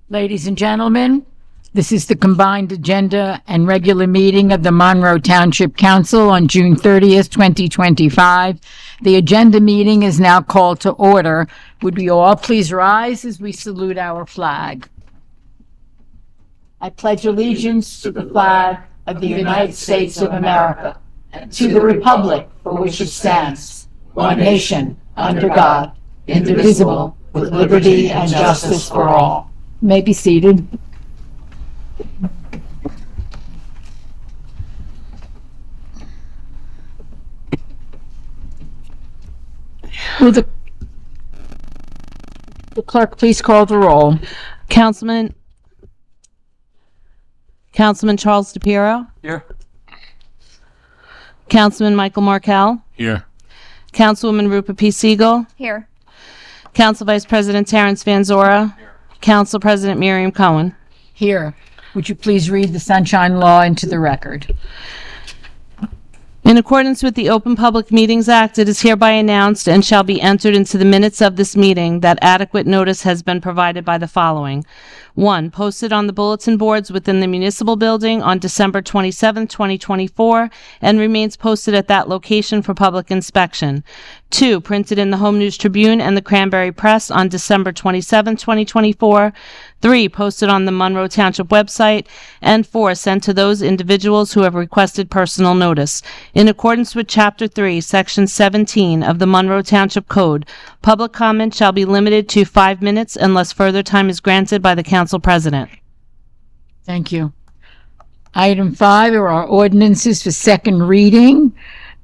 Ladies and gentlemen, this is the combined agenda and regular meeting of the Monroe Township Council on June 30th, 2025. The agenda meeting is now called to order. Would we all please rise as we salute our flag? I pledge allegiance to the flag of the United States of America and to the republic for which it stands, one nation, under God, indivisible, with liberty and justice for all. You may be seated. Will the clerk please call the roll? Councilman Charles DePiero. Here. Councilman Michael Markell. Here. Councilwoman Rupa P. Siegel. Here. Council Vice President Terrence Van Zora. Here. Council President Miriam Cohen. Here. Would you please read the Sunshine Law into the record? In accordance with the Open Public Meetings Act, it is hereby announced and shall be entered into the minutes of this meeting that adequate notice has been provided by the following. 1. Posted on the bulletin boards within the municipal building on December 27, 2024, and remains posted at that location for public inspection. 2. Printed in the Home News Tribune and the Cranberry Press on December 27, 2024. 3. Posted on the Monroe Township website. And 4. Sent to those individuals who have requested personal notice. In accordance with Chapter 3, Section 17 of the Monroe Township Code, public comment shall be limited to 5 minutes unless further time is granted by the Council President. Thank you. Item 5 are our ordinances for second reading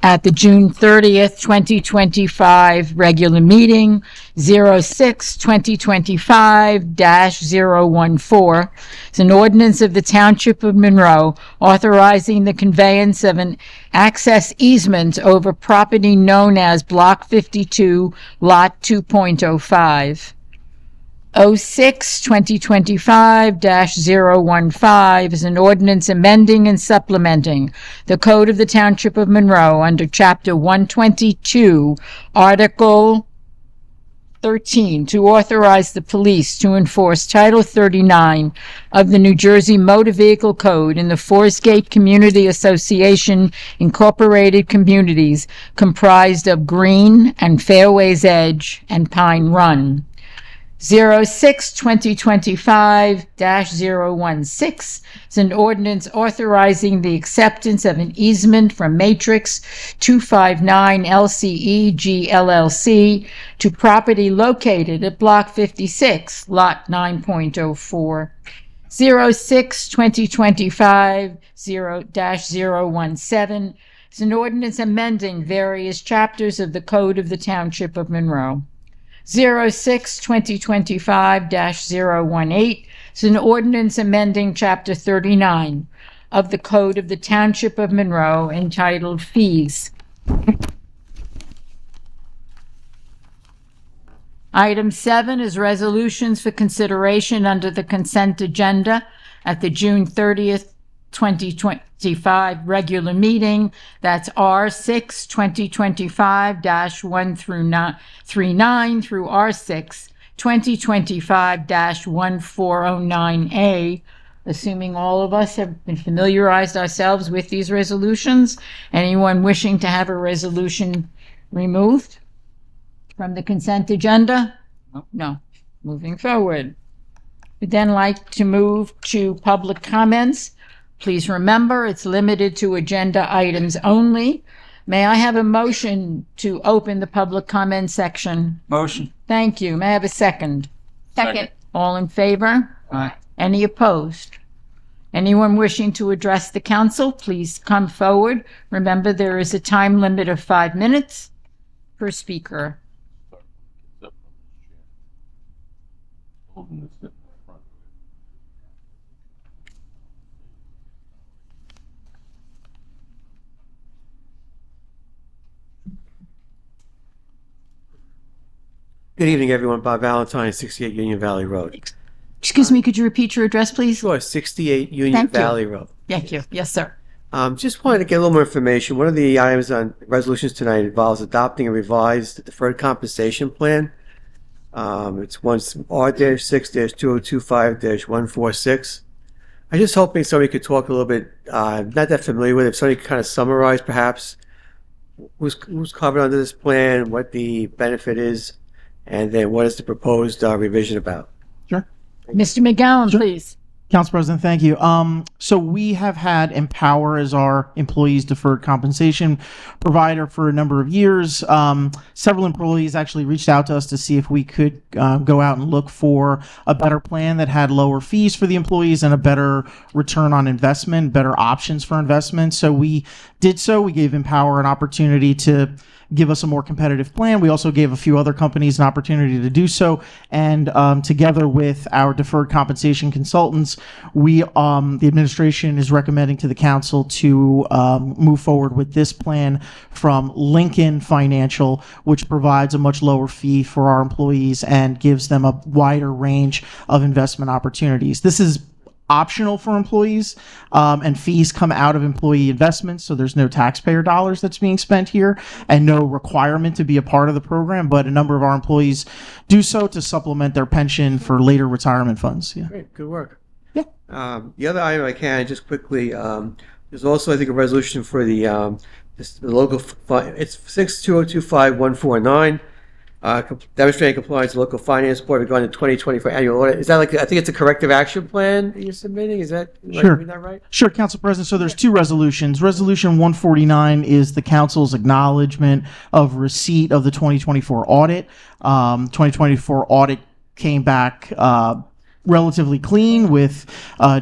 at the June 30th, 2025 regular meeting, 06-2025-014. It's an ordinance of the Township of Monroe authorizing the conveyance of an access easement over property known as Block 52, Lot 2.05. 06-2025-015 is an ordinance amending and supplementing the Code of the Township of Monroe under Chapter 122, Article 13, to authorize the police to enforce Title 39 of the New Jersey Motor Vehicle Code in the Forest Gate Community Association Incorporated communities comprised of Green and Fairways Edge and Pine Run. 06-2025-016 is an ordinance authorizing the acceptance of an easement from Matrix 259 LCE GLLC to property located at Block 56, Lot 9.04. 06-2025-0-017 is an ordinance amending various chapters of the Code of the Township of Monroe. 06-2025-018 is an ordinance amending Chapter 39 of the Code of the Township of Monroe entitled Fees. Item 7 is resolutions for consideration under the consent agenda at the June 30th, 2025 regular meeting. That's R6 2025-1 through 39 through R6 2025-1409A. Assuming all of us have been familiarized ourselves with these resolutions, anyone wishing to have a resolution removed from the consent agenda? No. Moving forward. We'd then like to move to public comments. Please remember, it's limited to agenda items only. May I have a motion to open the public comment section? Motion. Thank you. May I have a second? Second. All in favor? Aye. Any opposed? Anyone wishing to address the council, please come forward. Remember, there is a time limit of 5 minutes per speaker. Good evening, everyone. Bob Valentine, 68 Union Valley Road. Excuse me, could you repeat your address, please? Sure, 68 Union Thank you. Valley Road. Thank you. Yes, sir. Just wanted to get a little more information. One of the items on resolutions tonight involves adopting a revised deferred compensation plan. It's R-6-2025-146. I'm just hoping somebody could talk a little bit, not that familiar with it, if somebody could kind of summarize perhaps who's covered under this plan, what the benefit is, and then what is the proposed revision about? Sure. Mr. McGowan, Sure. please. Council President, thank you. So we have had Empower as our employees deferred compensation provider for a number of years. Several employees actually reached out to us to see if we could go out and look for a better plan that had lower fees for the employees and a better return on investment, better options for investment. So we did so. We gave Empower an opportunity to give us a more competitive plan. We also gave a few other companies an opportunity to do so. And together with our deferred compensation consultants, the administration is recommending to the council to move forward with this plan from Lincoln Financial, which provides a much lower fee for our employees and gives them a wider range of investment opportunities. This is optional for employees, and fees come out of employee investments, so there's no taxpayer dollars that's being spent here and no requirement to be a part of the program, but a number of our employees do so to supplement their pension for later retirement funds. Yeah. Great, good work. Yeah. The other item I can just quickly, there's also, I think, a resolution for the local, it's 6-2025-149, demonstrating compliance with local finance board regarding the 2024 annual audit. Is that like, I think it's a corrective action plan that you're submitting? Is that, Sure. is that right? Sure, Council President. So there's two resolutions. Resolution 149 is the council's acknowledgement of receipt of the 2024 audit. 2024 audit came back relatively clean with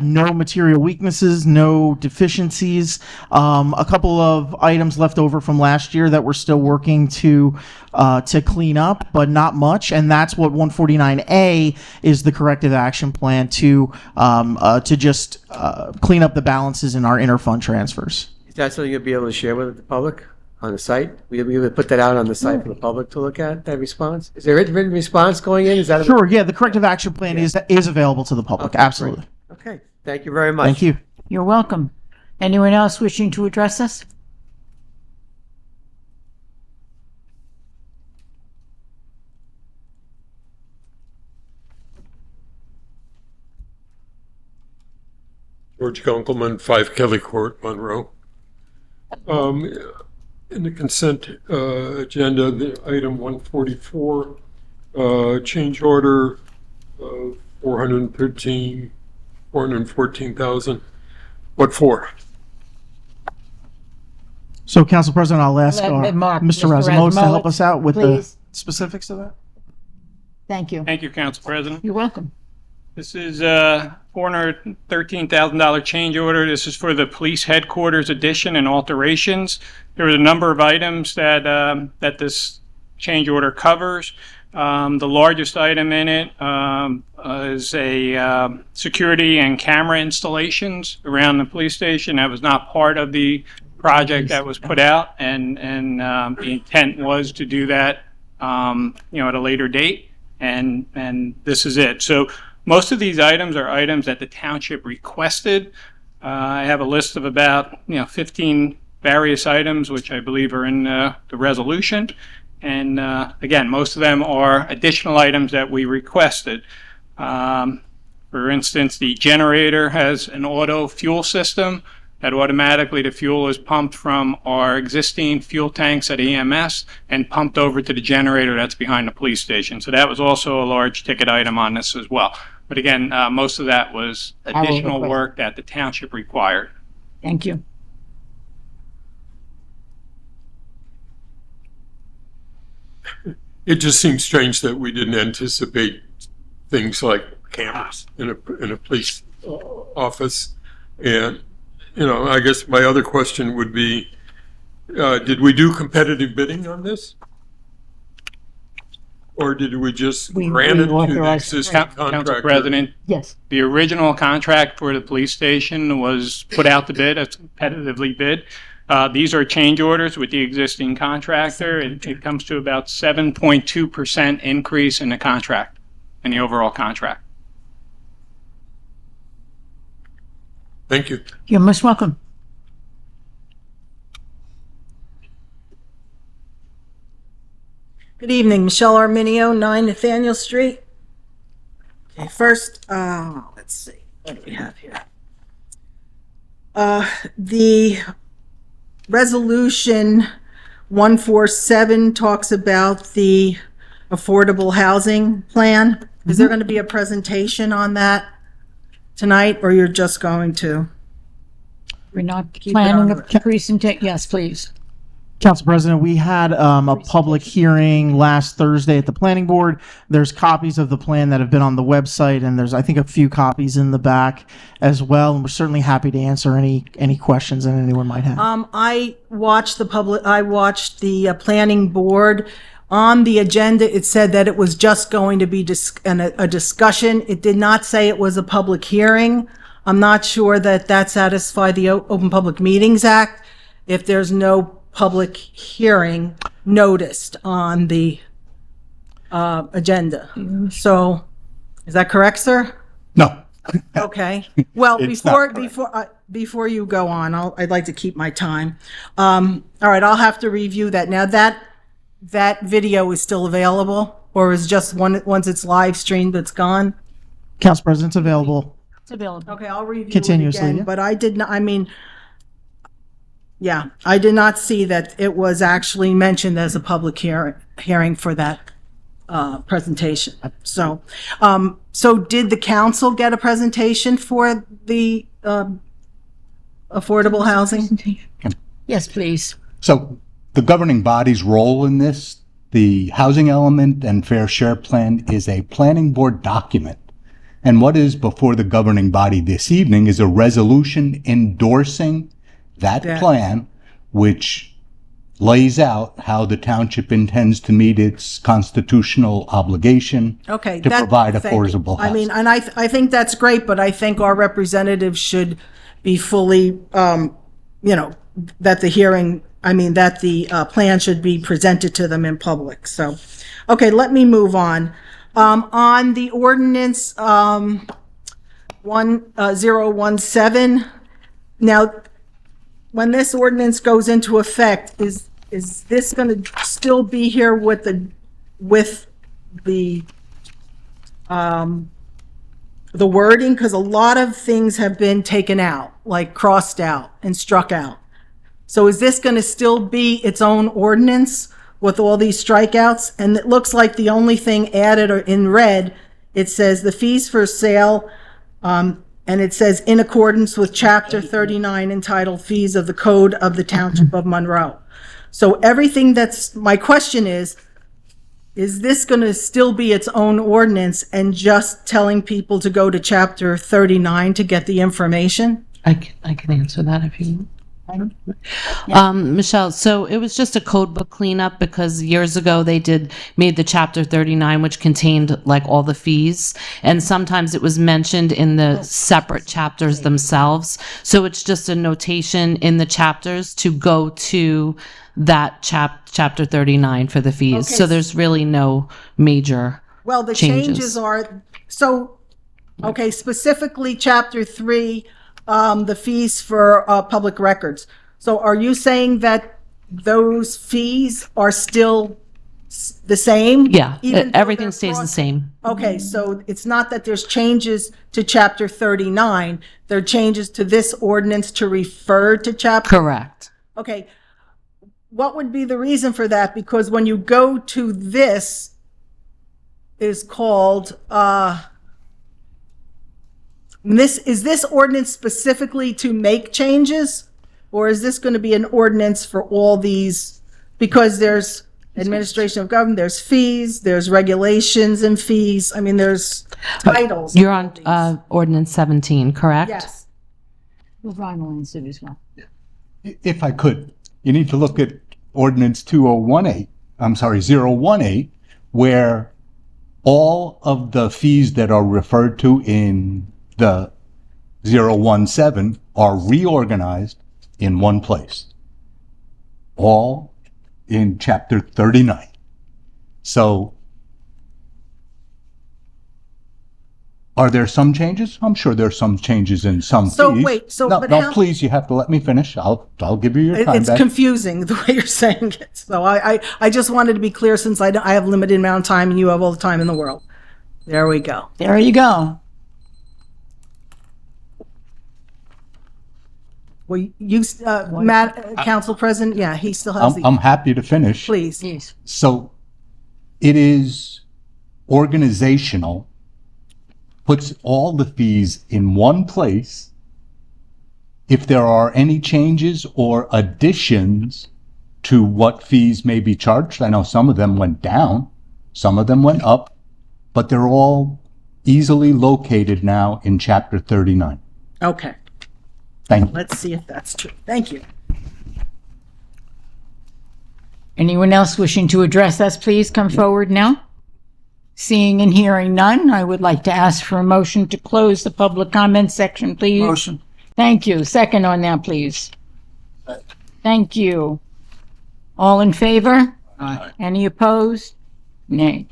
no material weaknesses, no deficiencies. A couple of items left over from last year that we're still working to clean up, but not much. And that's what 149A is, the corrective action plan to just clean up the balances in our interfund transfers. Is that something you'll be able to share with the public on the site? Will you be able to put that out on the site for the public to look at, that response? Is there a written response going in? Is that Sure, yeah, the corrective action plan is available to the public. Okay, Absolutely. great. Okay, thank you very much. Thank you. You're welcome. Anyone else wishing to address us? George Gunkelman, 5 Kelly Court, Monroe. In the consent agenda, the item 144, change order of 414,000. What for? So, Council President, I'll ask Let Mark- Mr. Mr. Razumowitz to help Razumowitz, us out with please. the specifics of that. Thank you. Thank you, Council President. You're welcome. This is a $413,000 change order. This is for the police headquarters addition and alterations. There was a number of items that that this change order covers. The largest item in it is a security and camera installations around the police station. That was not part of the project that was put out, and the intent was to do that, at a later date, and this is it. So most of these items are items that the township requested. I have a list of about 15 various items, which I believe are in the resolution. And again, most of them are additional items that we requested. For instance, the generator has an auto fuel system that automatically the fuel is pumped from our existing fuel tanks at EMS and pumped over to the generator that's behind the police station. So that was also a large ticket item on this as well. But again, most of that was additional request. work that the township required. Thank you. It just seems strange that we didn't anticipate things like cameras in a police office. And, I guess my other question would be, did we do competitive bidding on this? Or did we just We grant it to the authorized- existing Council contractor? President, Yes. the original contract for the police station was put out to bid, it's competitively bid. These are change orders with the existing contractor. It comes to about 7.2% increase in the contract, in the overall contract. Thank you. You're most welcome. Good evening, Michelle Arminio, 9 Nathaniel Street. Okay, first, let's see, what do we have here? The resolution 147 talks about the affordable housing plan. Is there going to be a presentation on that tonight, or you're just going to? We're not Keep it planning on a presentation. Yes, please. Council President, we had a public hearing last Thursday at the planning board. There's copies of the plan that have been on the website, and there's, I think, a few copies in the back as well. And we're certainly happy to answer any questions that anyone might have. I watched the planning board. On the agenda, it said that it was just going to be a discussion. It did not say it was a public hearing. I'm not sure that satisfied the Open Public Meetings Act if there's no public hearing noticed on the agenda. So, is that correct, sir? No. Okay. Well, It's not correct. before you go on, I'd like to keep my time. All right, I'll have to review that. Now, that video is still available, or is just once it's live streamed, it's gone? Council President's available. It's available. Okay, I'll review Continuously, it again, yeah. but I did not, I did not see that it was actually mentioned as a public hearing for that presentation. So did the council get a presentation for the affordable housing? Yes, please. So the governing body's role in this, the housing element and fair share plan, is a planning board document. And what is before the governing body this evening is a resolution endorsing that Yeah. plan, which lays out how the township intends to meet its constitutional obligation Okay. to provide thank you. affordable housing. And I think that's great, but I think our representatives should be fully, that the plan should be presented to them in public. So, okay, let me move on. On the ordinance, 1017, now, when this ordinance goes into effect, is this going to still be here with the wording? Because a lot of things have been taken out, like crossed out and struck out. So is this going to still be its own ordinance with all these strikeouts? And it looks like the only thing added or in red, it says the fees for sale, and it says in accordance with Chapter 39 entitled Fees of the Code of the Township of Monroe. So everything my question is this going to still be its own ordinance and just telling people to go to Chapter 39 to get the information? I can answer that if you want. Michelle, so it was just a code book cleanup because years ago they made the Chapter 39, which contained like all the fees, and sometimes it was mentioned in the separate chapters themselves. So it's just a notation in the chapters to go to that Chapter 39 for the fees. Okay. So there's really no major Well, the changes. changes are, okay, specifically Chapter 3, the fees for public records. So are you saying that those fees are still the same? Yeah, Even though everything they're stays the crossed- same. Okay, so it's not that there's changes to Chapter 39, there are changes to this ordinance to refer to Chapter? Correct. Okay, what would be the reason for that? Because when you go to this, is called, is this ordinance specifically to make changes? Or is this going to be an ordinance for all these? Because there's administration of government, there's fees, there's regulations and fees. I mean, there's titles. You're on ordinance 17, correct? Yes. Well, Ron will answer as well. If I could, you need to look at ordinance 018, where all of the fees that are referred to in the 017 are reorganized in one place. All in Chapter 39. So Are there some changes? I'm sure there's some changes in some So, fees. wait, so- No, but no, how- please, you have to let me finish. I'll give you your time It's back. confusing the way you're saying it. So I just wanted to be clear since I have limited amount of time and you have all the time in the world. There we go. There you go. Well, you, Matt, Council President, yeah, he still has I'm the, happy to finish. please. Yes. So it is organizational, puts all the fees in one place. If there are any changes or additions to what fees may be charged, I know some of them went down, some of them went up, but they're all easily located now in Chapter 39. Okay, Thank you. let's see if that's true. Thank you. Anyone else wishing to address us, please come forward now. Seeing and hearing none, I would like to ask for a motion to close the public comment section, please. Motion. Thank you. Second on that, please. Thank you. All in favor? Aye. Any opposed? Nay.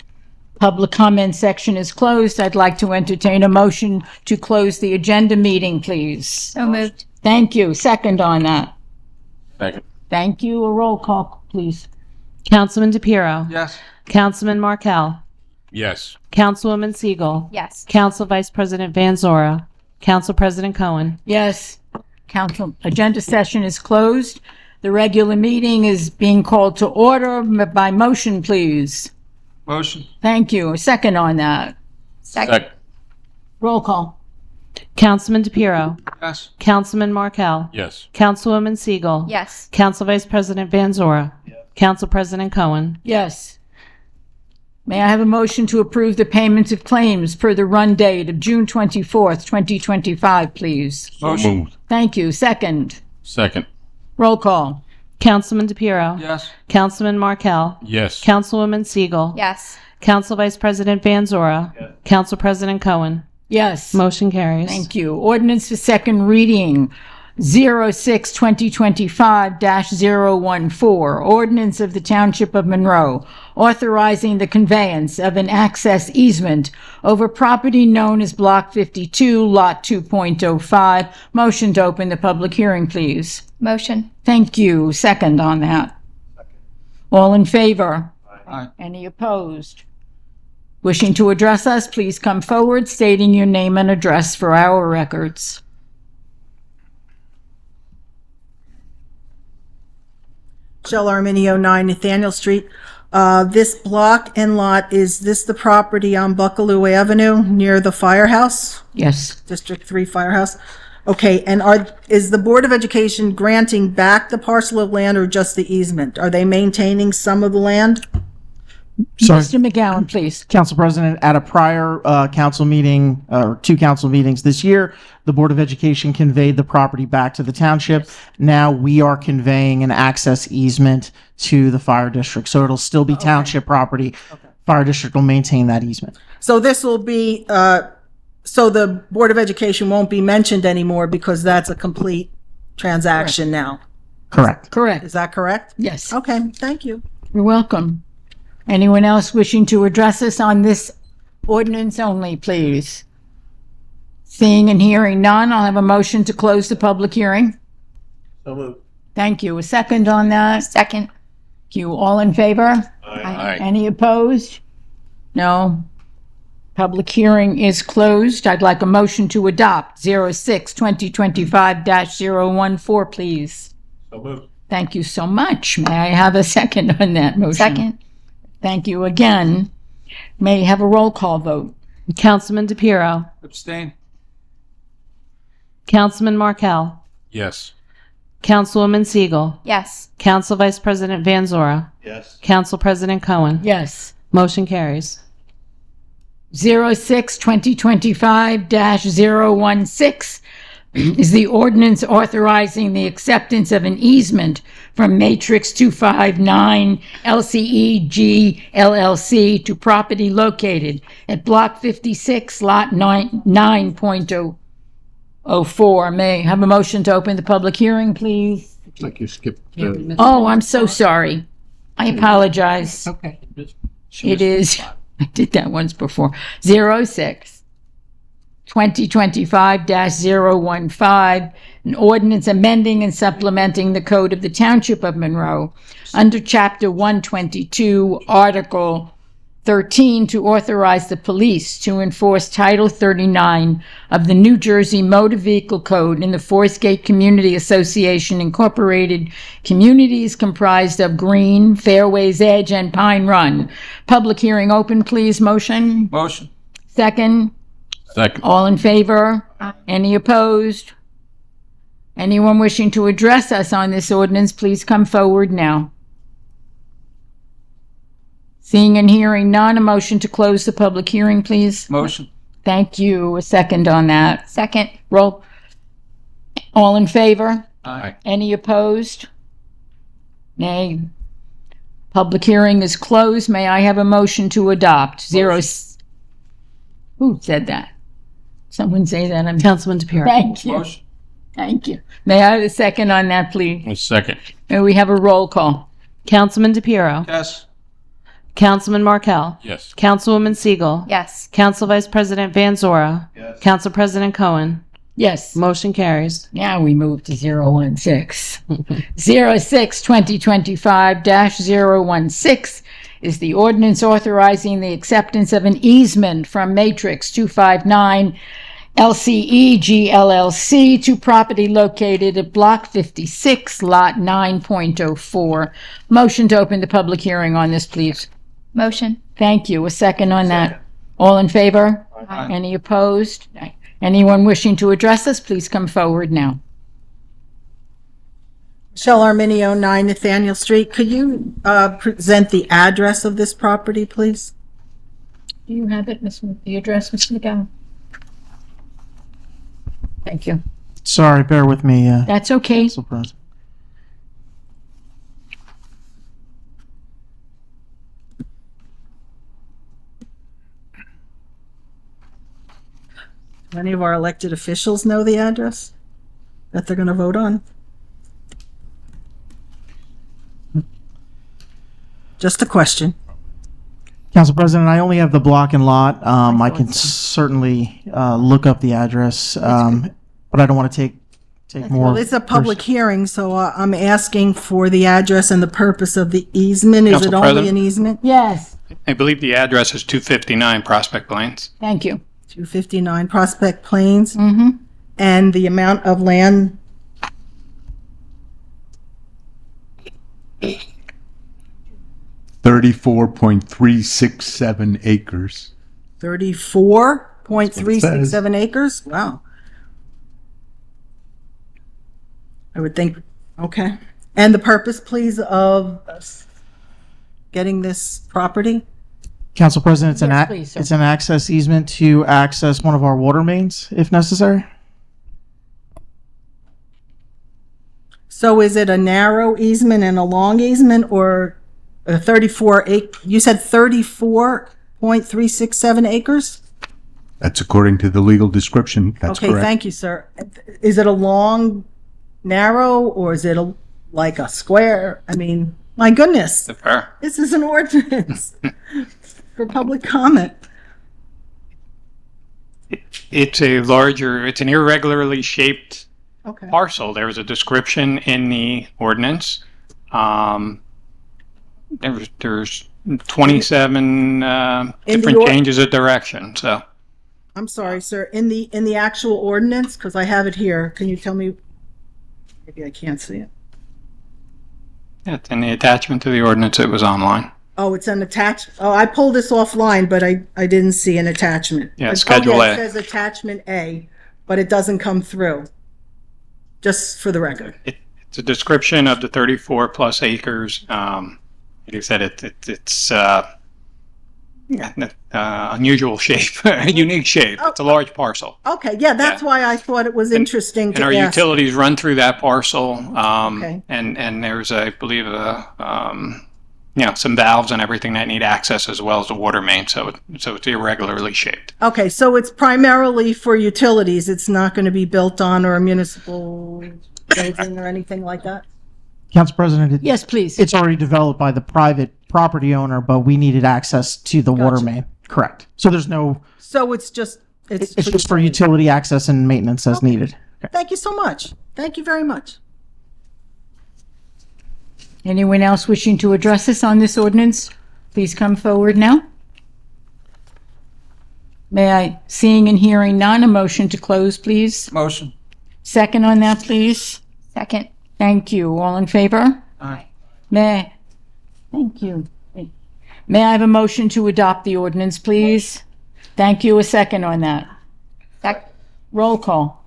Public comment section is closed. I'd like to entertain a motion to close the agenda meeting, please. So moved. Thank you. Second on that. Second. Thank you. A roll call, please. Councilman DePiero. Yes. Councilman Markel. Yes. Councilwoman Siegel. Yes. Council Vice President Van Zora. Council President Cohen. Yes. Council, agenda session is closed. The regular meeting is being called to order by motion, please. Motion. Thank you. A second on that. Second. Roll call. Councilman DePiero. Yes. Councilman Markel. Yes. Councilwoman Siegel. Yes. Council Vice President Van Zora. Council President Cohen. Yes. May I have a motion to approve the payments of claims per the run date of June 24th, 2025, please? Motion. Thank you. Second. Second. Roll call. Councilman DePiero. Yes. Councilman Markel. Yes. Councilwoman Siegel. Yes. Council Vice President Van Zora. Council President Cohen. Yes. Motion carries. Thank you. Ordinance for second reading, 06-2025-014. Ordinance of the Township of Monroe, authorizing the conveyance of an access easement over property known as Block 52, Lot 2.05. Motion to open the public hearing, please. Motion. Thank you. Second on that. All in favor? Aye. Any opposed? Wishing to address us, please come forward stating your name and address for our records. Shell Arminio, 9 Nathaniel Street. This block and lot, is this the property on Buckaloo Avenue near the firehouse, Yes. District 3 Firehouse? Okay, and is the Board of Education granting back the parcel of land or just the easement? Are they maintaining some of the land? Sorry. Mr. McGowan, please. Council President, at a prior council meeting, or 2 council meetings this year, the Board of Education conveyed the property back to the township. Now we are conveying an access easement to the fire district, so it'll still be township property. Fire district will maintain that easement. So this will be, so the Board of Education won't be mentioned anymore because that's a complete transaction now. Correct. Correct. Is that correct? Yes. Okay, thank you. You're welcome. Anyone else wishing to address us on this ordinance only, please? Seeing and hearing none, I'll have a motion to close the public hearing. So moved. Thank you. A second on that. Second. Thank you. All in favor? Aye. Any opposed? No. Public hearing is closed. I'd like a motion to adopt 06-2025-014, please. So moved. Thank you so much. May I have a second on that motion? Second. Thank you again. May I have a roll call vote? Councilman DePiero. Abstain. Councilman Markel. Yes. Councilwoman Siegel. Yes. Council Vice President Van Zora. Yes. Council President Cohen. Yes. Motion carries. 06-2025-016 is the ordinance authorizing the acceptance of an easement from Matrix 259 LCEG LLC to property located at Block 56, Lot 9.04. May I have a motion to open the public hearing, please? Like you skipped. Oh, I'm so sorry. I apologize. Okay. It is, I did that once before. 06 2025-015, an ordinance amending and supplementing the Code of the Township of Monroe under Chapter 122, Article 13, to authorize the police to enforce Title 39 of the New Jersey Motor Vehicle Code in the Forest Gate Community Association Incorporated communities comprised of Green, Fairways Edge, and Pine Run. Public hearing open, please. Motion? Motion. Second? Second. All in favor? Any opposed? Anyone wishing to address us on this ordinance, please come forward now. Seeing and hearing none, a motion to close the public hearing, please. Motion. Thank you. A second on that. Second. Roll. All in favor? Aye. Any opposed? Nay. Public hearing is closed. May I have a motion to adopt? Who said that? Someone say that. Councilman DePiero. Thank you. Motion. Thank you. May I have a second on that, please? A second. May we have a roll call? Councilman DePiero. Yes. Councilman Markel. Yes. Councilwoman Siegel. Yes. Council Vice President Van Zora. Yes. Council President Cohen. Yes. Motion carries. Now we move to 016. 2025-016 is the ordinance authorizing the acceptance of an easement from Matrix 259 LCEG LLC to property located at Block 56, Lot 9.04. Motion to open the public hearing on this, please. Motion. Thank you. A second on that. All in favor? Aye. Any opposed? Anyone wishing to address us, please come forward now. Michelle Arminio, 9 Nathaniel Street. Could you present the address of this property, please? Do you have it, the address, Mr. McGowan? Thank you. Sorry, bear with me, That's okay. Council President. Do any of our elected officials know the address that they're going to vote on? Just a question. Council President, I only have the block and lot. I can certainly look up the address, but I don't want to take more. Well, it's a public hearing, so I'm asking for the address and the purpose of the easement. Is Council it only President? an easement? Yes, I believe the address is 259 Prospect Plains. thank you. 259 Prospect Plains. Mm-hmm. And the amount of land, 34.367 acres. 34.367 acres? Wow. I would think, okay. And the purpose, please, of getting this property? Council President, it's Yes, please, sir. it's an access easement to access one of our water mains, if necessary. So is it a narrow easement and a long easement, or a 34 you said 34.367 acres? That's according to the legal description. That's Okay, correct. thank you, sir. Is it a long, narrow, or is it like a square? I mean, my goodness, Fair. this is an ordinance for public comment. It's it's an irregularly shaped Okay. parcel. There was a description in the ordinance. There's 27 different or- changes of direction. So I'm sorry, sir. In the actual ordinance, because I have it here. Can you tell me? Maybe I can't see it. it's in the attachment to the ordinance. It was online. Oh, it's an attach. Oh, I pulled this offline, but I didn't see an attachment. Yeah, It- Schedule yeah, A. It says attachment A, but it doesn't come through. Just for the record. It's a description of the 34 plus acres. Like I said, it's unusual shape, unique shape. It's a large parcel. Okay, yeah, that's why I thought it was interesting to And our ask. utilities run through that parcel. Okay. And there's, I believe, some valves and everything that need access as well as the water main. So it's irregularly shaped. Okay, so it's primarily for utilities. It's not going to be built on or a municipal building or anything like that? Council President, Yes, please. it's already developed by the private property owner, but we needed access to the water Gotcha. main. Correct. So there's no, So it's just It's It's just for utility access and maintenance as needed. Thank you so much. Thank you very much. Anyone else wishing to address us on this ordinance? Please come forward now. May I, seeing and hearing none, a motion to close, please? Motion. Second on that, please? Second. Thank you. All in favor? Aye. Thank you. May I have a motion to adopt the ordinance, please? Thank you. A second on that. Roll call.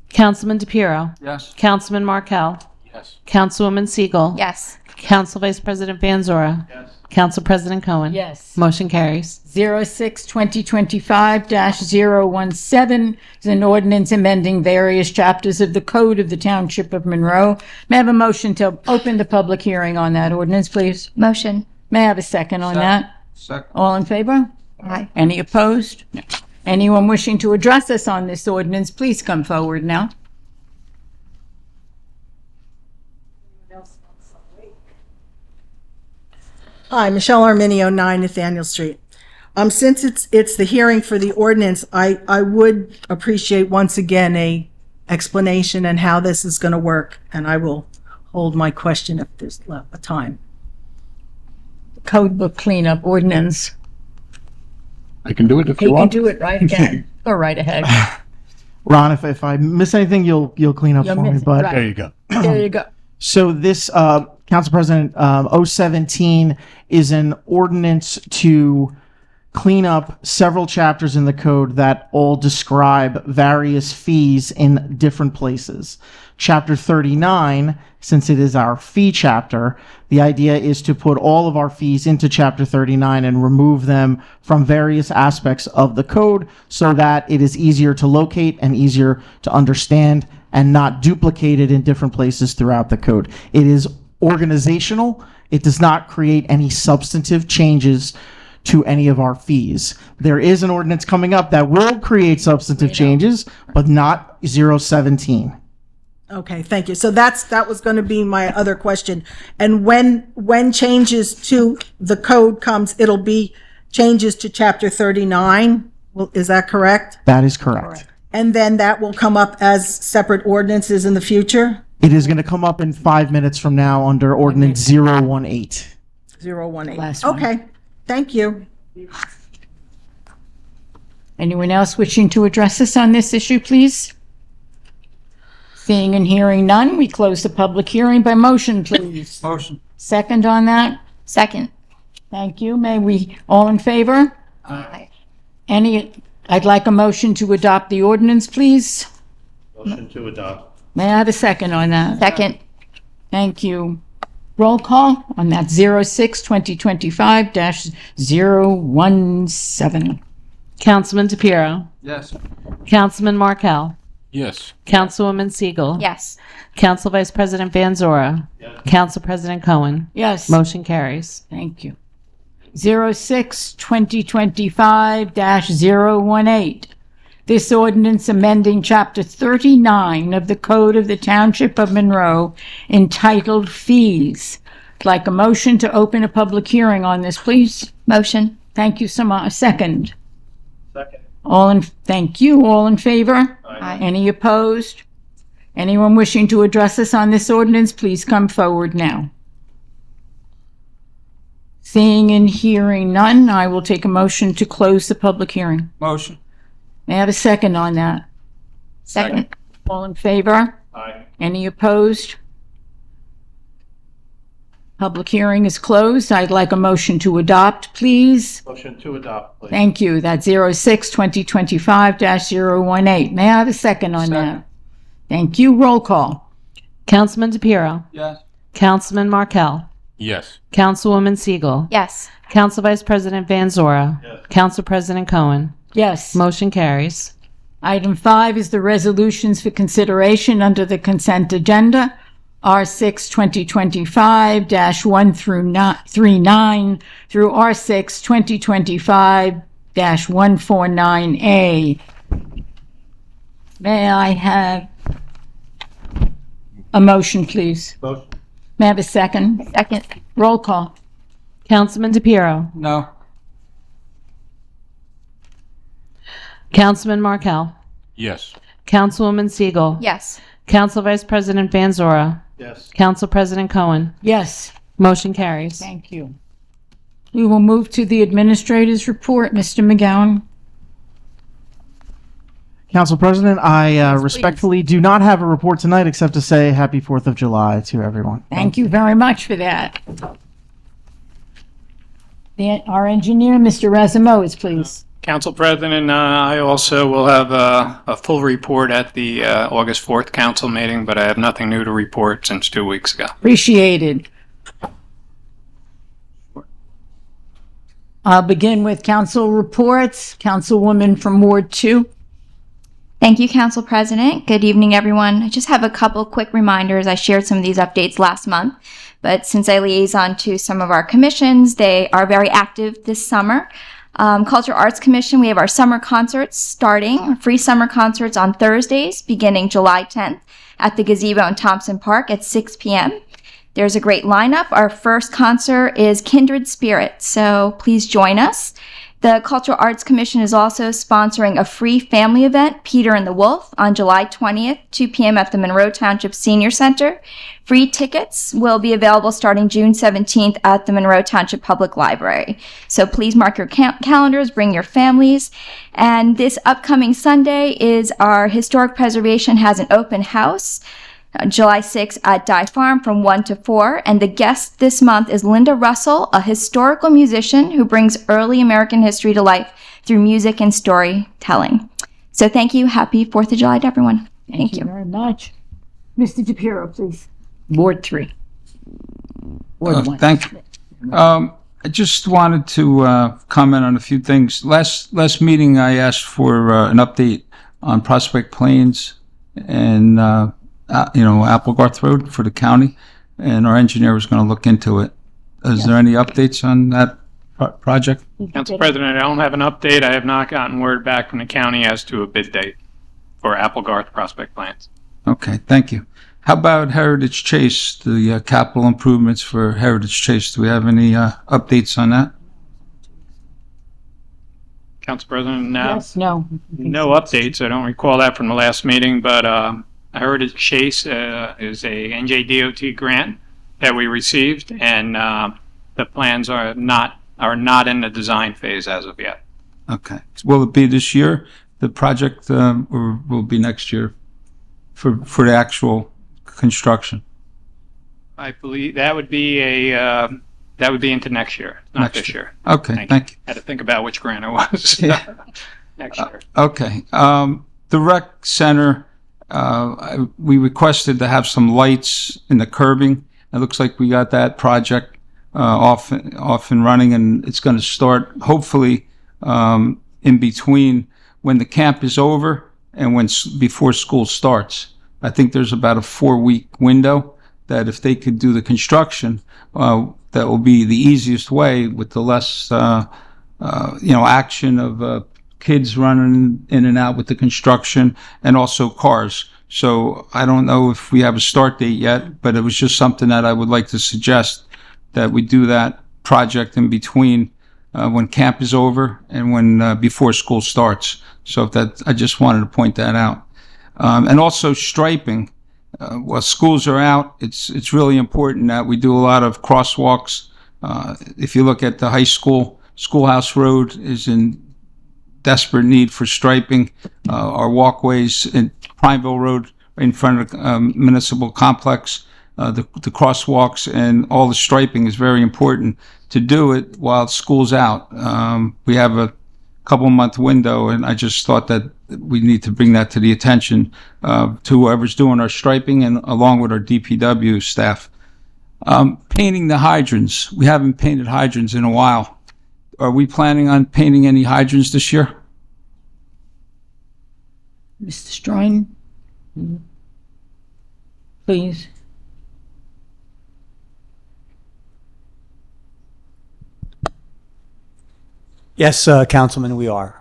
Councilman DePiero. Yes. Councilman Markel. Yes. Councilwoman Siegel. Yes. Council Vice President Van Zora. Yes. Council President Cohen. Yes. Motion carries. 06-2025-017 is an ordinance amending various chapters of the Code of the Township of Monroe. May I have a motion to open the public hearing on that ordinance, please? Motion. May I have a second on that? Second. All in favor? Aye. Any opposed? No. Anyone wishing to address us on this ordinance, please come forward now. Hi, Michelle Arminio, 9 Nathaniel Street. Since it's the hearing for the ordinance, I would appreciate once again a explanation and how this is going to work, and I will hold my question if there's a time. Code book cleanup ordinance. I can do it if You you can want. do it right again. Go right ahead. Ron, if I miss anything, you'll clean up You'll for me. miss it, But right. There you go. There you go. so this, Council President, 017 is an ordinance to clean up several chapters in the code that all describe various fees in different places. Chapter 39, since it is our fee chapter, the idea is to put all of our fees into Chapter 39 and remove them from various aspects of the code so that it is easier to locate and easier to understand and not duplicated in different places throughout the code. It is organizational. It does not create any substantive changes to any of our fees. There is an ordinance coming up that will create substantive changes, but not 017. Okay, thank you. So that was going to be my other question. And when changes to the code comes, it'll be changes to Chapter 39? Well, is that correct? That is correct. And then that will come up as separate ordinances in the future? It is going to come up in 5 minutes from now under Ordinance 018. 018. Last one. Okay, thank you. Anyone else wishing to address us on this issue, please? Seeing and hearing none, we close the public hearing by motion, please. Motion. Second on that? Second. Thank you. May we, all in favor? Aye. I'd like a motion to adopt the ordinance, please. Motion to adopt. May I have a second on that? Second. Thank you. Roll call on that 06-2025-017. Councilman DePiero. Yes. Councilman Markel. Yes. Councilwoman Siegel. Yes. Council Vice President Van Zora. Council President Cohen. Yes. Motion carries. Thank you. 06-2025-018. This ordinance amending Chapter 39 of the Code of the Township of Monroe entitled Fees. I'd like a motion to open a public hearing on this, please. Motion. Thank you so much. Second. Second. Thank you. All in favor? Aye. Any opposed? Anyone wishing to address us on this ordinance, please come forward now. Seeing and hearing none, I will take a motion to close the public hearing. Motion. May I have a second on that? Second. All in favor? Aye. Any opposed? Public hearing is closed. I'd like a motion to adopt, please. Motion to adopt, please. Thank you. That's 06-2025-018. May I have a second on that? Thank you. Roll call. Councilman DePiero. Yes. Councilman Markel. Yes. Councilwoman Siegel. Yes. Council Vice President Van Zora. Yes. Council President Cohen. Yes. Motion carries. Item 5 is the resolutions for consideration under the consent agenda. R6-2025-1 through 39 through R6-2025-149A. May I have a motion, please? Motion. May I have a second? Second. Roll call. Councilman DePiero. No. Councilman Markel, Yes. Councilwoman Siegel, Yes. Council Vice President Van Zora, Yes. Council President Cohen. Yes. Motion carries. Thank you. We will move to the administrator's report. Mr. McGowan? Council President, I respectfully do not have a report tonight except to say happy 4th of July to everyone. Thank you very much for that. Our engineer, Mr. Razamowitz, please. Council President, I also will have a full report at the August 4th council meeting, but I have nothing new to report since 2 weeks ago. Appreciated. I'll begin with council reports. Councilwoman from Ward 2. Thank you, Council President. Good evening, everyone. I just have a couple quick reminders. I shared some of these updates last month, but since I liaison to some of our commissions, they are very active this summer. Cultural Arts Commission, we have our summer concerts starting, free summer concerts on Thursdays beginning July 10th at the Gazebo in Thompson Park at 6 p.m. There's a great lineup. Our first concert is Kindred Spirit, so please join us. The Cultural Arts Commission is also sponsoring a free family event, Peter and the Wolf, on July 20th, 2 p.m. at the Monroe Township Senior Center. Free tickets will be available starting June 17th at the Monroe Township Public Library. So please mark your calendars, bring your families. And this upcoming Sunday is our Historic Preservation has an open house. July 6th at Dye Farm from 1 to 4. And the guest this month is Linda Russell, a historical musician who brings early American history to life through music and storytelling. So thank you. Happy 4th of July to everyone. Thank you. Very much. Mr. DePiero, please. Ward 3. Ward 1. Thank you. I just wanted to comment on a few things. Last meeting, I asked for an update on Prospect Plains and Applegarth Road for the county, and our engineer was going to look into it. Is there any updates on that project? Council President, I don't have an update. I have not gotten word back from the county as to a bid date for Applegarth Prospect Plans. Okay, thank you. How about Heritage Chase, the capital improvements for Heritage Chase? Do we have any updates on that? Council President, Yes, no. no updates. I don't recall that from the last meeting, but Heritage Chase is a NJDOT grant that we received, and the plans are not in the design phase as of yet. Okay. Will it be this year, the project, or will it be next year for the actual construction? I believe that would be into next year, not Next this year. Okay, thank you. Had to think about which grant it was. Next year. Okay. The rec center, we requested to have some lights in the curbing. It looks like we got that project off and running, and it's going to start hopefully in between when the camp is over and before school starts. I think there's about a 4-week window that if they could do the construction, that will be the easiest way with the less action of kids running in and out with the construction, and also cars. So I don't know if we have a start date yet, but it was just something that I would like to suggest, that we do that project in between when camp is over and when before school starts. So I just wanted to point that out. And also striping. While schools are out, it's really important that we do a lot of crosswalks. If you look at the high school, Schoolhouse Road is in desperate need for striping. Our walkways in Prineville Road in front of the municipal complex, the crosswalks and all the striping is very important to do it while school's out. We have a couple-month window, and I just thought that we need to bring that to the attention to whoever's doing our striping and along with our DPW staff. Painting the hydrants. We haven't painted hydrants in a while. Are we planning on painting any hydrants this year? Mr. Stroin, please. Yes, Councilman, we are.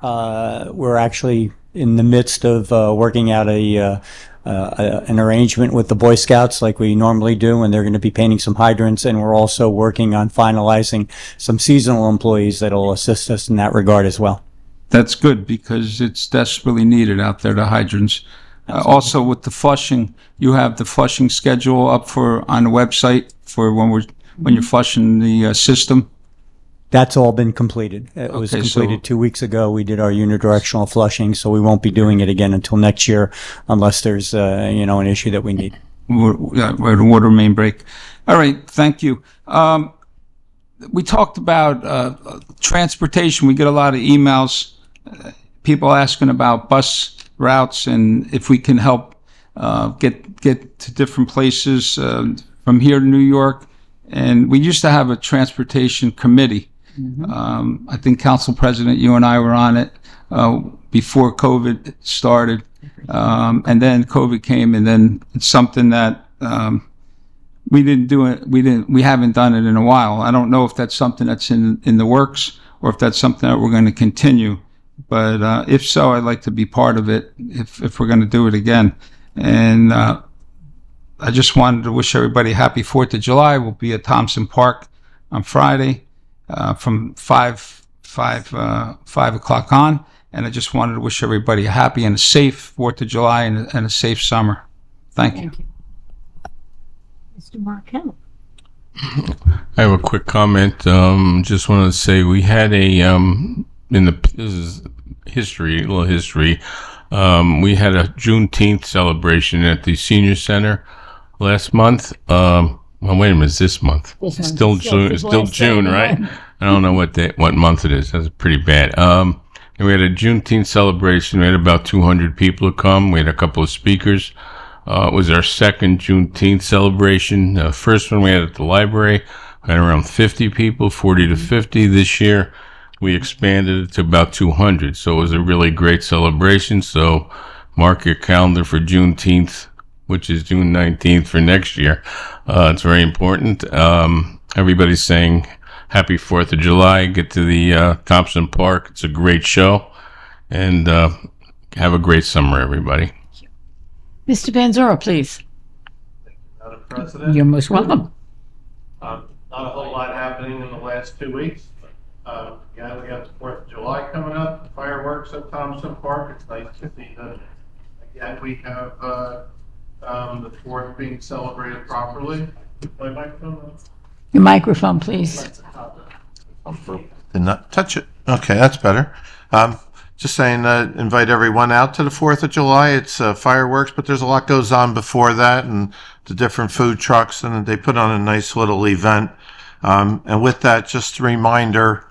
We're actually in the midst of working out an arrangement with the Boy Scouts like we normally do, and they're going to be painting some hydrants, and we're also working on finalizing some seasonal employees that will assist us in that regard as well. That's good because it's desperately needed out there, the hydrants. Also with the flushing, you have the flushing schedule up on the website for when you're flushing the system. That's all been completed. It was Okay, so- completed 2 weeks ago. We did our unidirectional flushing, so we won't be doing it again until next year unless there's, an issue that we need. Where the water main break. All right, thank you. We talked about transportation. We get a lot of emails, people asking about bus routes and if we can help get to different places from here to New York. And we used to have a transportation committee. I think Council President, you and I were on it before COVID started. And then COVID came, and then it's something that we didn't do it. We haven't done it in a while. I don't know if that's something that's in the works or if that's something that we're going to continue. But if so, I'd like to be part of it if we're going to do it again. And I just wanted to wish everybody happy 4th of July. We'll be at Thompson Park on Friday from 5 o'clock on. And I just wanted to wish everybody a happy and a safe 4th of July and a safe summer. Thank you. Mr. Markel. I have a quick comment. Just wanted to say we had this is history, a little history. We had a Juneteenth celebration at the Senior Center last month. Well, wait a minute, it's this month. It's still June. It's still June, right? I don't know what month it is. That's pretty bad. And we had a Juneteenth celebration. We had about 200 people come. We had a couple of speakers. It was our second Juneteenth celebration. First one we had at the library. We had around 50 people, 40 to 50 this year. We expanded it to about 200. So it was a really great celebration. So mark your calendar for Juneteenth, which is June 19th for next year. It's very important. Everybody's saying happy 4th of July. Get to the Thompson Park. It's a great show. And have a great summer, everybody. Mr. Panzera, please. Madam President, You're most welcome. not a whole lot happening in the last 2 weeks. Yeah, we got the 4th of July coming up, fireworks at Thompson Park. It's nice to see that again we have the 4th being celebrated properly. My microphone on? Your microphone, please. Did not touch it. Okay, that's better. Just saying, invite everyone out to the 4th of July. It's fireworks, but there's a lot goes on before that, and the different food trucks, and they put on a nice little event. And with that, just a reminder,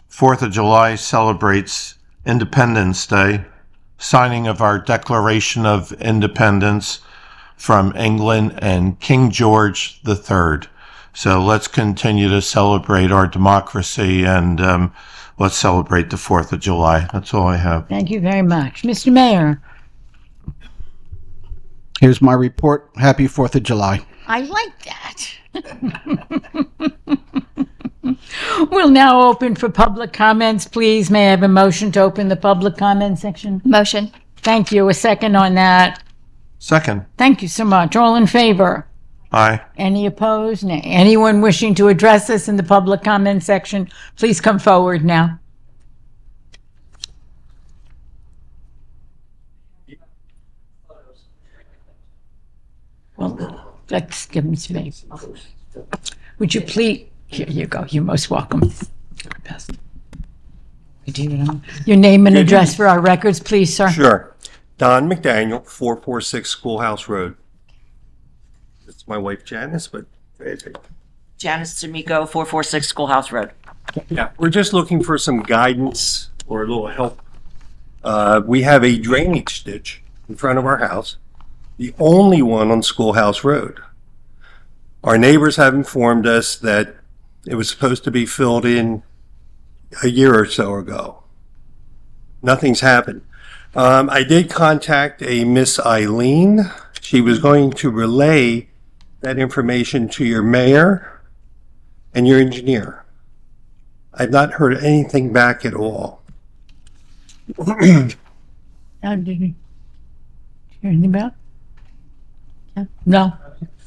4th of July celebrates Independence Day, signing of our Declaration of Independence from England and King George III. So let's continue to celebrate our democracy and let's celebrate the 4th of July. That's all I have. Thank you very much. Mr. Mayor. Here's my report. Happy 4th of July. I like that. We'll now open for public comments, please. May I have a motion to open the public comment section? Motion. Thank you. A second on that. Second. Thank you so much. All in favor? Aye. Any opposed? Nay. Anyone wishing to address us in the public comment section, please come forward now. Well, let's give him space. Would you please? Here you go. You're most welcome. Your name and address for our records, please, sir. Sure. Don McDaniel, 446 Schoolhouse Road. It's my wife Janice, but Janice D'Amico, 446 Schoolhouse Road. yeah, we're just looking for some guidance or a little help. We have a drainage ditch in front of our house, the only one on Schoolhouse Road. Our neighbors have informed us that it was supposed to be filled in a year or so ago. Nothing's happened. I did contact a Miss Eileen. She was going to relay that information to your mayor and your engineer. I've not heard anything back at all. How did you hear anything about? No.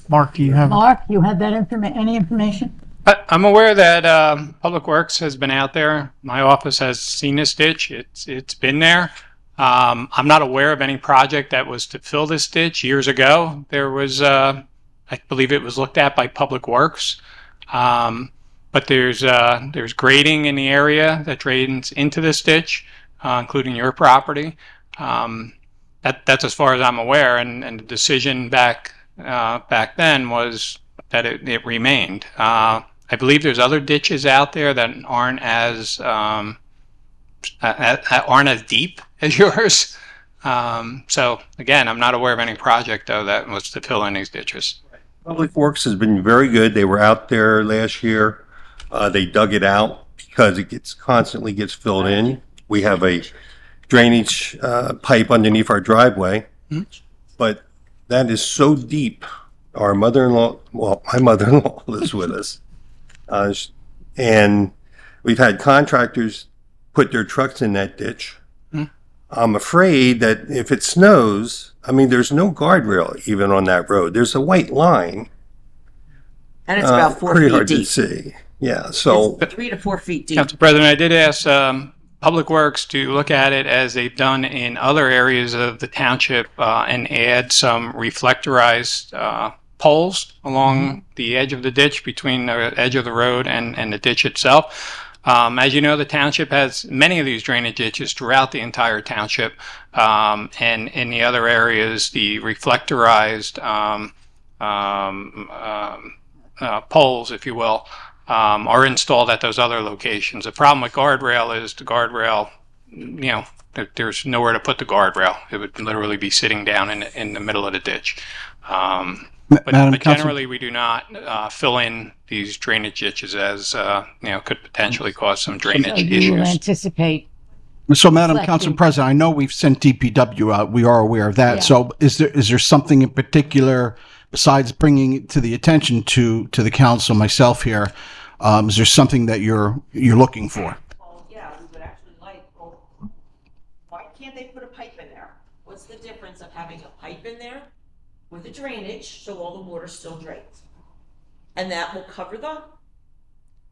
Mark, do you have? Mark, you have that any information? I'm aware that Public Works has been out there. My office has seen this ditch. It's been there. I'm not aware of any project that was to fill this ditch. Years ago, there was, I believe it was looked at by Public Works. But there's grading in the area that drains into this ditch, including your property. That's as far as I'm aware, and the decision back then was that it remained. I believe there's other ditches out there that aren't as deep as yours. So again, I'm not aware of any project though that was to fill in these ditches. Public Works has been very good. They were out there last year. They dug it out because it constantly gets filled in. We have a drainage pipe underneath our driveway, but that is so deep. Our mother-in-law, well, my mother-in-law lives with us, and we've had contractors put their trucks in that ditch. I'm afraid that if it snows, I mean, there's no guardrail even on that road. There's a white line. And it's about 4 pretty feet hard deep. to see. Yeah, so It's 3 to 4 feet deep. Council President, I did ask Public Works to look at it as they've done in other areas of the township and add some reflectorized poles along the edge of the ditch between the edge of the road and the ditch itself. As you know, the township has many of these drainage ditches throughout the entire township. And in the other areas, the reflectorized poles, if you will, are installed at those other locations. The problem with guardrail is the guardrail, there's nowhere to put the guardrail. It would literally be sitting down in the middle of the ditch. But generally, we do not fill in these drainage ditches as, could potentially cause some drainage You will issues. anticipate. So, Madam Reflecting. Council President, I know we've sent DPW out. We are aware of that. Yeah. So is there something in particular, besides bringing it to the attention to the council, myself here, is there something that you're looking for? Well, yeah, we would actually why can't they put a pipe in there? What's the difference of having a pipe in there with a drainage so all the water still drains? And that will cover the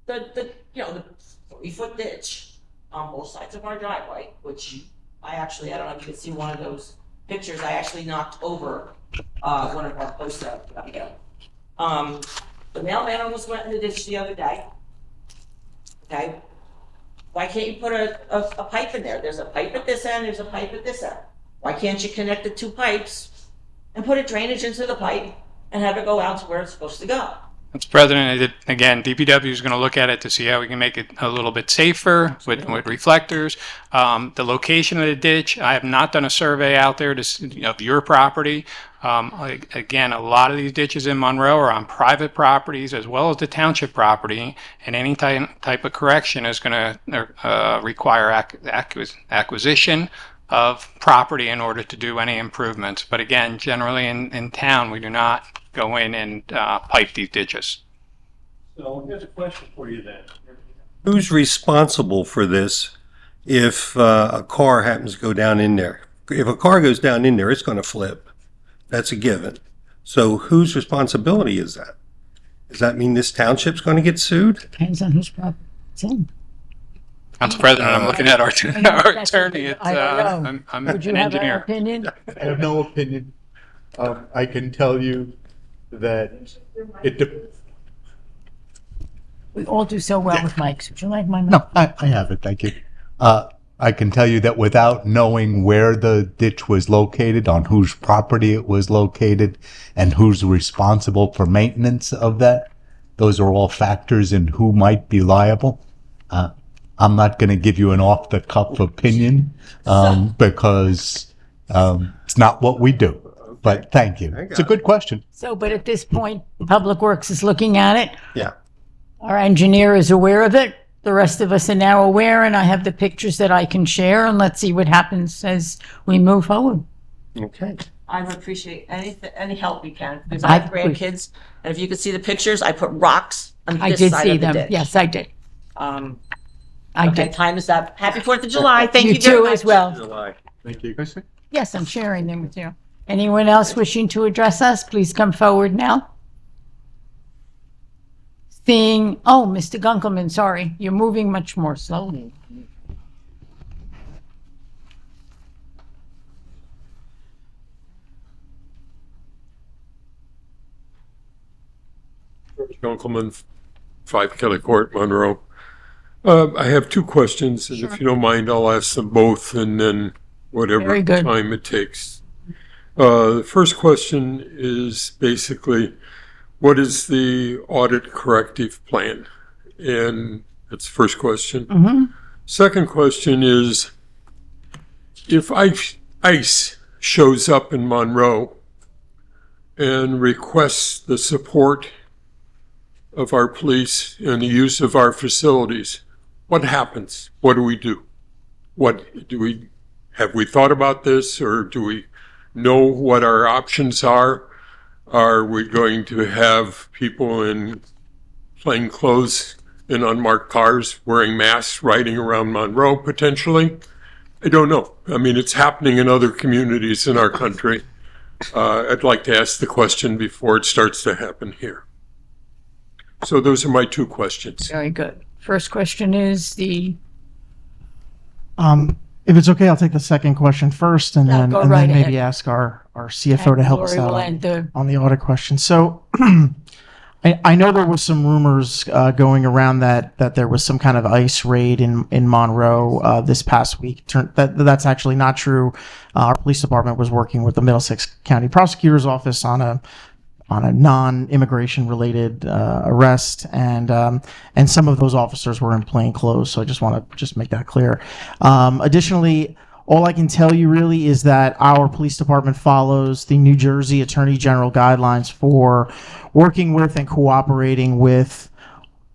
30-foot ditch on both sides of our driveway, which I don't know if you can see one of those pictures, I actually knocked over one of our posts up here. The mailman almost went in the ditch the other day. Okay, why can't you put a pipe in there? There's a pipe at this end, there's a pipe at this end. Why can't you connect the two pipes and put a drainage into the pipe and have it go out to where it's supposed to go? Mr. President, again, DPW is going to look at it to see how we can make it a little bit safer with reflectors. The location of the ditch, I have not done a survey out there of your property. Again, a lot of these ditches in Monroe are on private properties as well as the township property, and any type of correction is going to require acquisition of property in order to do any improvements. But again, generally in town, we do not go in and pipe these ditches. So here's a question for you then. Who's responsible for this if a car happens to go down in there? If a car goes down in there, it's going to flip. That's a given. So whose responsibility is that? Does that mean this township's going to get sued? Depends on whose property it's in. Council President, I'm looking at our attorney. I don't know. I'm Would you an have an engineer. opinion? I have no opinion. I can tell you that We all do so well with mics. Would you like my mic? No, I have it, thank you. I can tell you that without knowing where the ditch was located, on whose property it was located, and who's responsible for maintenance of that, those are all factors in who might be liable. I'm not going to give you an off-the-cuff opinion because it's not what we do. But thank you. It's a good question. So, but at this point, Public Works is looking at it. Yeah. Our engineer is aware of it. The rest of us are now aware, and I have the pictures that I can share, and let's see what happens as we move forward. Okay. I would appreciate any help we can, because I I have grandkids, and if you could see the pictures, I put rocks on I this did side see of the them. ditch. Yes, I did. I did. Time is up. Happy 4th of July. Thank you You very too much. as well. July. Thank you. Yes, I'm sharing them with you. Anyone else wishing to address us, please come forward now. Seeing, oh, Mr. Gunkelman, sorry, you're moving much more slowly. Gunkelman, 5 Kelly Court, Monroe. I have 2 questions, and if you don't mind, I'll ask them both, and then whatever Very good. time it takes. The first question is basically, what is the audit corrective plan? And that's the first question. Second question is, if ICE shows up in Monroe and requests the support of our police and the use of our facilities, what happens? What do we do? Have we thought about this, or do we know what our options are? Are we going to have people in plain clothes in unmarked cars wearing masks riding around Monroe potentially? I don't know. I mean, it's happening in other communities in our country. I'd like to ask the question before it starts to happen here. So those are my 2 questions. Very good. First question is If it's okay, I'll take the second question first, and Yeah, then go and right then maybe ahead. ask our CFO to help us Lori out will on, enter. on the audit question. So I know there was some rumors going around that there was some kind of ICE raid in Monroe this past week. That's actually not true. Our police department was working with the Middlesex County Prosecutor's Office on a non-immigration related arrest, and some of those officers were in plain clothes. So I just want to make that clear. Additionally, all I can tell you really is that our police department follows the New Jersey Attorney General guidelines for working with and cooperating with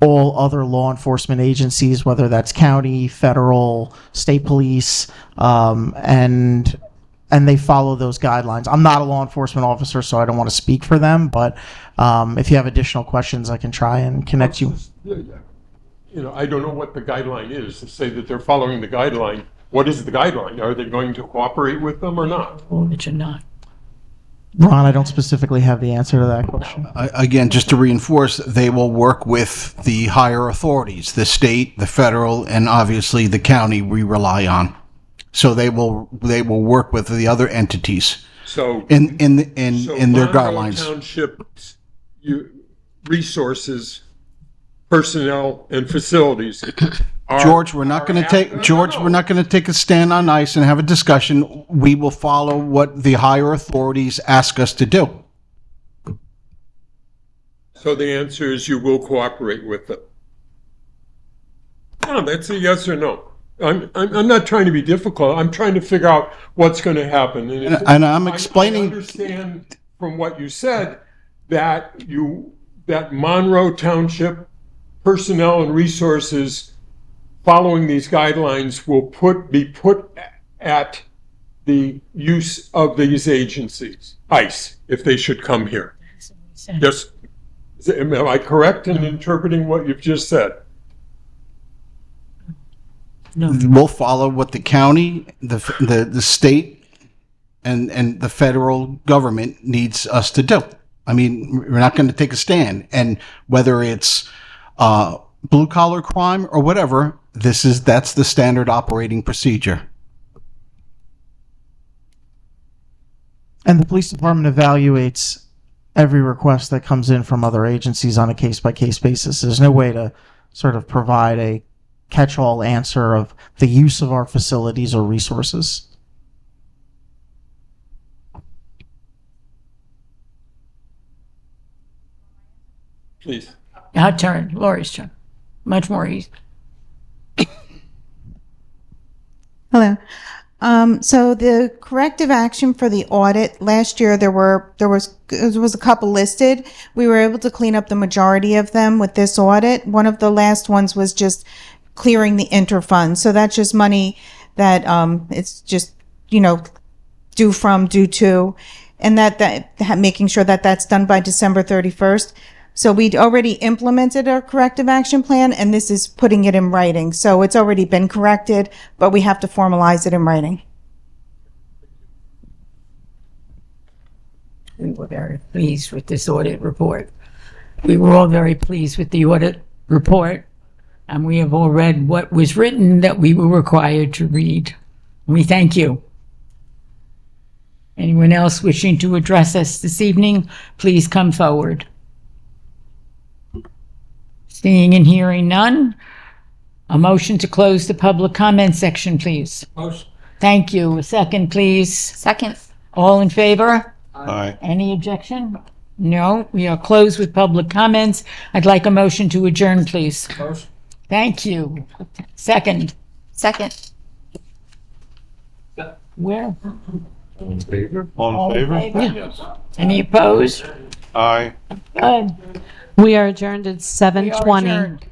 all other law enforcement agencies, whether that's county, federal, state police, and they follow those guidelines. I'm not a law enforcement officer, so I don't want to speak for them, but if you have additional questions, I can try and connect you. I don't know what the guideline is. To say that they're following the guideline, what is the guideline? Are they going to cooperate with them or not? That you're not. Ron, I don't specifically have the answer to that question. Again, just to reinforce, they will work with the higher authorities, the state, the federal, and obviously the county we rely on. So they will work with the other entities. So in their guidelines. Township resources, personnel, and facilities. George, we're not going to take a stand on ICE and have a discussion. We will follow what the higher authorities ask us to do. So the answer is you will cooperate with them. No, that's a yes or no. I'm not trying to be difficult. I'm trying to figure out what's going to happen. And I'm explaining. I understand from what you said that Monroe Township personnel and resources following these guidelines will be put at the use of these agencies, ICE, if they should come here. Yes, am I correct in interpreting what you've just said? No. We'll follow what the county, the state, and the federal government needs us to do. I mean, we're not going to take a stand. And whether it's blue collar crime or whatever, that's the standard operating procedure. And the police department evaluates every request that comes in from other agencies on a case-by-case basis. There's no way to sort of provide a catch-all answer of the use of our facilities or resources. Please. Our turn, Lori's turn. Much more easy. Hello. So the corrective action for the audit last year, there was a couple listed. We were able to clean up the majority of them with this audit. One of the last ones was just clearing the interfund. So that's just money that it's just due to, and that making sure that that's done by December 31st. So we'd already implemented our corrective action plan, and this is putting it in writing. So it's already been corrected, but we have to formalize it in writing. We were very pleased with this audit report. We were all very pleased with the audit report, and we have all read what was written that we were required to read. We thank you. Anyone else wishing to address us this evening, please come forward. Seeing and hearing none, a motion to close the public comment section, please. Motion. Thank you. A second, please. Second. All in favor? Aye. Any objection? No, we are closed with public comments. I'd like a motion to adjourn, please. Motion. Thank you. Second. Second. Where? All in favor? Yes. Any opposed? Aye. Good. We are adjourned at We are 7:20. adjourned.